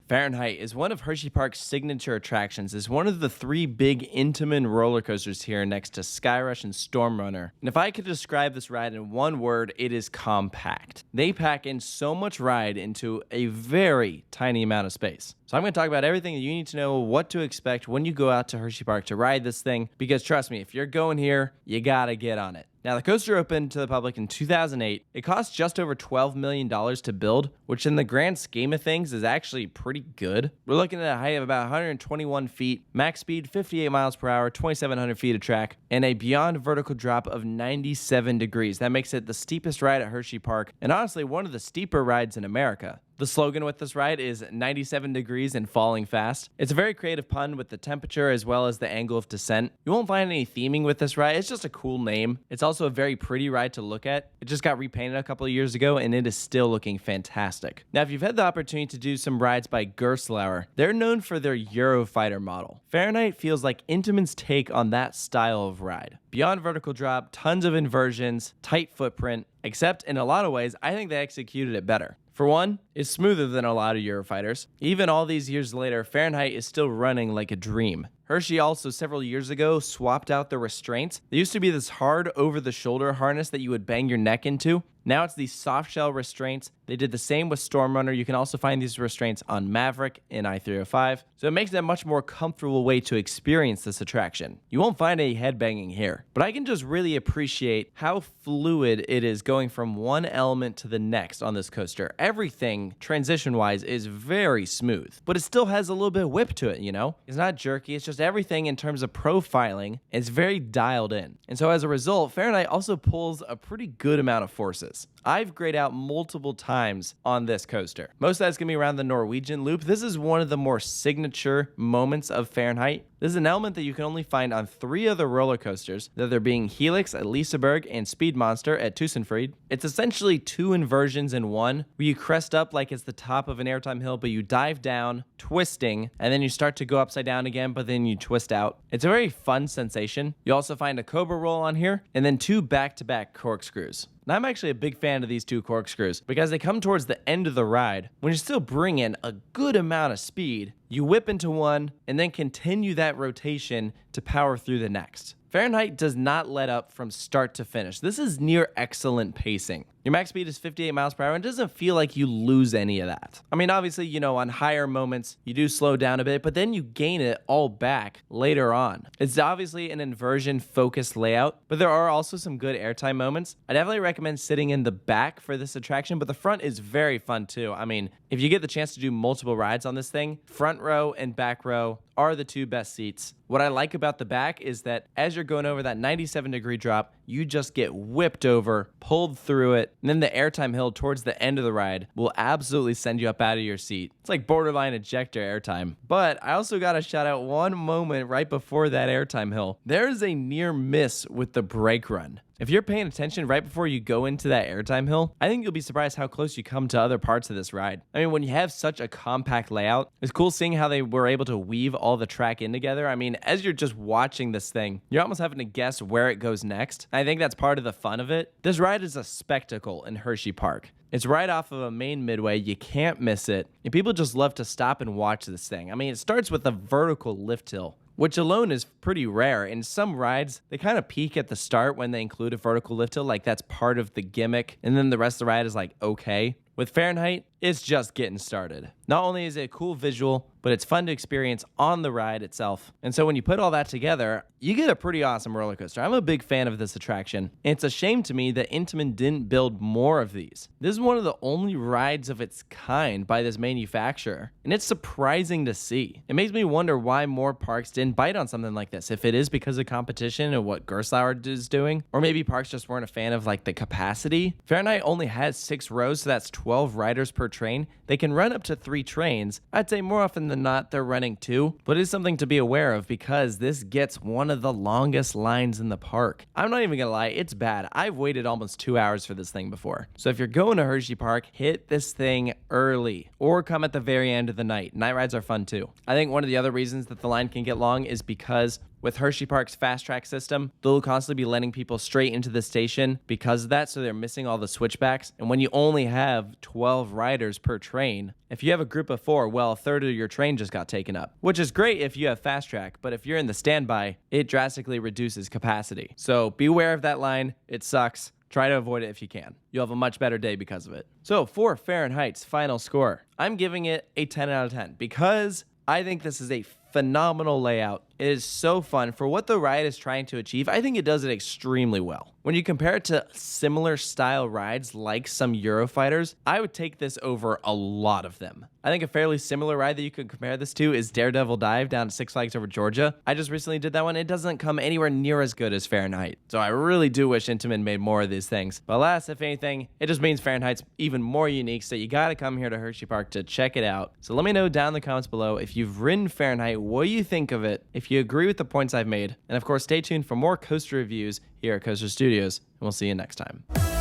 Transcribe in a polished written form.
Fahrenheit is one of Hersheypark's signature attractions. It's one of the three big Intamin roller coasters here next to Skyrush and Stormrunner. And if I could describe this ride in one word, it is compact. They pack in so much ride into a very tiny amount of space. So I'm going to talk about everything that you need to know what to expect when you go out to Hersheypark to ride this thing, because trust me, if you're going here, you gotta get on it. Now, the coaster opened to the public in 2008. It cost just over $12 million to build, which in the grand scheme of things is actually pretty good. We're looking at a height of about 121 feet, max speed 58 miles per hour, 2,700 feet of track, and a beyond vertical drop of 97 degrees. That makes it the steepest ride at Hersheypark, and honestly, one of the steeper rides in America. The slogan with this ride is 97 degrees and falling fast. It's a very creative pun with the temperature as well as the angle of descent. You won't find any theming with this ride. It's just a cool name. It's also a very pretty ride to look at. It just got repainted a couple of years ago and it is still looking fantastic. Now, if you've had the opportunity to do some rides by Gerstlauer, they're known for their Eurofighter model. Fahrenheit feels like Intamin's take on that style of ride. Beyond vertical drop, tons of inversions, tight footprint, except in a lot of ways, I think they executed it better. For one, it's smoother than a lot of Eurofighters. Even all these years later, Fahrenheit is still running like a dream. Hershey also several years ago swapped out the restraints. There used to be this hard over-the-shoulder harness that you would bang your neck into. Now it's these soft shell restraints. They did the same with Stormrunner. You can also find these restraints on Maverick and i305. So it makes it a much more comfortable way to experience this attraction. You won't find any headbanging here, but I can just really appreciate how fluid it is going from one element to the next on this coaster. Everything transition-wise is very smooth, but it still has a little bit of whip to it, you know? It's not jerky, it's just everything in terms of profiling is very dialed in. And so as a result, Fahrenheit also pulls a pretty good amount of forces. I've grayed out multiple times on this coaster. Most of that's going to be around the Norwegian loop. This is one of the more signature moments of Fahrenheit. This is an element that you can only find on 3 other roller coasters, there being Helix at Liseberg and Speed Monster at Tusenfried. It's essentially 2 inversions in one, where you crest up like it's the top of an Airtime hill, but you dive down, twisting, and then you start to go upside down again, but then you twist out. It's a very fun sensation. You also find a Cobra roll on here, and then 2 back-to-back corkscrews. Now, I'm actually a big fan of these 2 corkscrews because they come towards the end of the ride. When you still bring in a good amount of speed, you whip into one and then continue that rotation to power through the next. Fahrenheit does not let up from start to finish. This is near excellent pacing. Your max speed is 58 miles per hour and it doesn't feel like you lose any of that. I mean, obviously, you know, on higher moments, you do slow down a bit, but then you gain it all back later on. It's obviously an inversion focused layout, but there are also some good airtime moments. I definitely recommend sitting in the back for this attraction, but the front is very fun too. I mean, if you get the chance to do multiple rides on this thing, front row and back row are the 2 best seats. What I like about the back is that as you're going over that 97-degree drop, you just get whipped over, pulled through it, and then the airtime hill towards the end of the ride will absolutely send you up out of your seat. It's like borderline ejector airtime. But I also got to shout out one moment right before that airtime hill. There is a near miss with the brake run. If you're paying attention right before you go into that airtime hill, I think you'll be surprised how close you come to other parts of this ride. I mean, when you have such a compact layout, it's cool seeing how they were able to weave all the track in together. I mean, as you're just watching this thing, you're almost having to guess where it goes next. I think that's part of the fun of it. This ride is a spectacle in Hersheypark. It's right off of a main midway. You can't miss it. And people just love to stop and watch this thing. I mean, it starts with a vertical lift hill, which alone is pretty rare. In some rides, they kind of peak at the start when they include a vertical lift hill, like that's part of the gimmick, and then the rest of the ride is like, okay. With Fahrenheit, it's just getting started. Not only is it a cool visual, but it's fun to experience on the ride itself. And so when you put all that together, you get a pretty awesome roller coaster. I'm a big fan of this attraction, and it's a shame to me that Intamin didn't build more of these. This is one of the only rides of its kind by this manufacturer, and it's surprising to see. It makes me wonder why more parks didn't bite on something like this. If it is because of competition and what Gerstlauer is doing, or maybe parks just weren't a fan of like the capacity. Fahrenheit only has 6 rows, so that's 12 riders per train. They can run up to 3 trains. I'd say more often than not, they're running 2, but it is something to be aware of because this gets one of the longest lines in the park. I'm not even gonna lie, it's bad. I've waited almost 2 hours for this thing before. So if you're going to Hersheypark, hit this thing early or come at the very end of the night. Night rides are fun too. I think one of the other reasons that the line can get long is because With Hersheypark's fast track system, they'll constantly be letting people straight into the station because of that, so they're missing all the switchbacks. And when you only have 12 riders per train, if you have a group of 4, well, a third of your train just got taken up, which is great if you have fast track, but if you're in the standby, it drastically reduces capacity. So beware of that line. It sucks. Try to avoid it if you can. You'll have a much better day because of it. So for Fahrenheit's final score, I'm giving it a 10 out of 10 because I think this is a phenomenal layout. It is so fun. For what the ride is trying to achieve, I think it does it extremely well. When you compare it to similar style rides like some Eurofighters, I would take this over a lot of them. I think a fairly similar ride that you could compare this to is Daredevil Dive down at Six Flags Over Georgia. I just recently did that one. It doesn't come anywhere near as good as Fahrenheit. So I really do wish Intamin made more of these things. But alas, if anything, it just means Fahrenheit's even more unique. So you gotta come here to Hersheypark to check it out. So let me know down in the comments below if you've ridden Fahrenheit, what do you think of it? If you agree with the points I've made. And of course, stay tuned for more coaster reviews here at Coaster Studios, and we'll see you next time.